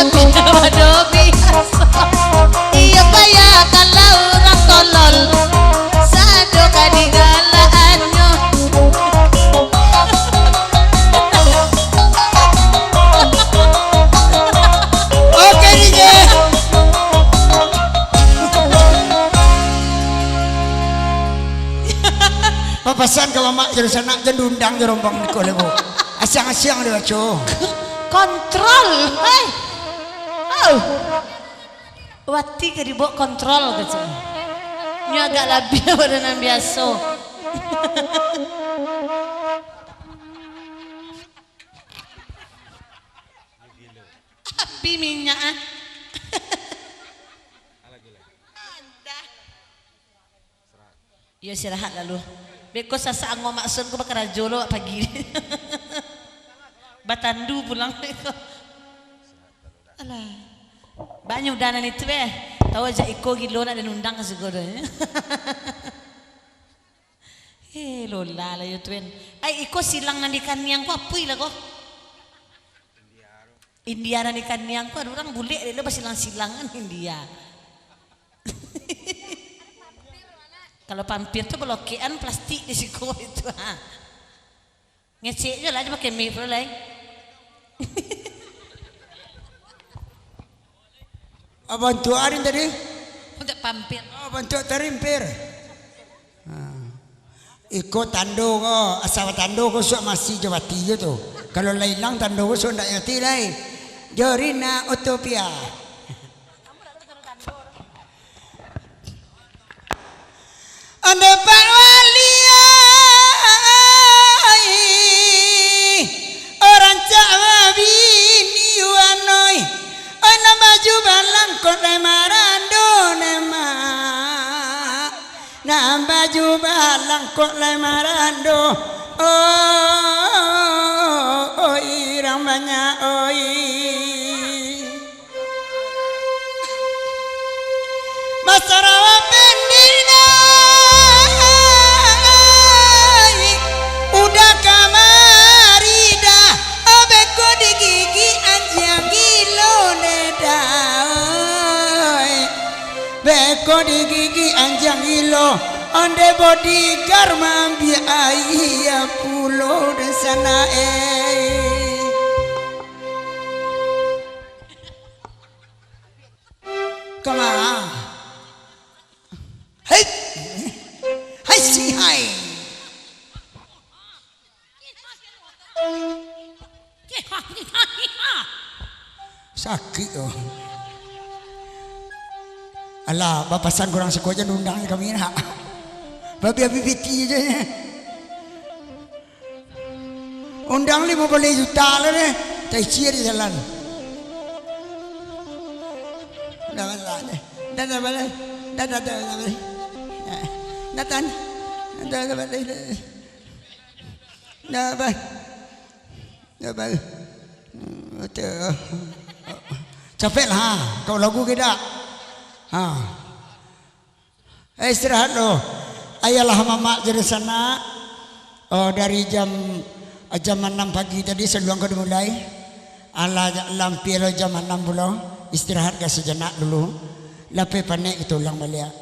Waduh biasa. Iya kaya kalau orang tolol sado kadigalaannya. Oke DJ. Papasan ke mama jadi sana jendundang di rombong di kolebo. Asyang-asyang dia baca. Kontrol, hei. Oh. Wati ke dibawa kontrol gitu. Ini agak lebih pada yang biasa. Api minyak. Ya istirahat lalu. Beko sasa anggo maksud ko bakal jolo pagi. Batandu pulang beko. Alah. Banyak udanan itu tahu aja iko gilo nak dan undang ke segoro. Lola lah ya tuan. Ay iko silang nanti kaniang ko apuy lah ko. India nanti kaniang ko orang bule dia basilang silangan India. Kalau pampir tuh blokean plastik di siku itu. Ngecek je lah pakai mic lah. Bantu arin tadi? Untuk pampir. Oh, bantu terimpir. Ikut tando ko, asal tando ko so masih jawati je tu. Kalau lailang tando ko so ndak yati lai. Jorina Utopia. Anda parwalia orang cawabini wanoi ana maju balang kota marando nema na baju balang kota marando oh irang banyak oi Masarawa pendirna udah kamarida abeko di gigi anjang gilo nedai beko di gigi anjang gilo ande bodyguard mambi ayah pulo dan sana kemana hai hai si hai sakit oh. Alah, bapasan kurang sekolah undang kami nak. Babi biti je. Undang 50 juta lah deh. Tak cia di jalan. Dah balik deh. Dah balik. Dah balik. Datang. Dah balik. Dah balik. Dah balik. Capek lah kau lagu kita. Istirahat lo. Ayalah mama jadi sana. Dari jam 6 pagi tadi sebelum kau dimulai. Lampir jam 6 bulan. Istirahat ke sejenak dulu. Lepas panik kita ulang balik.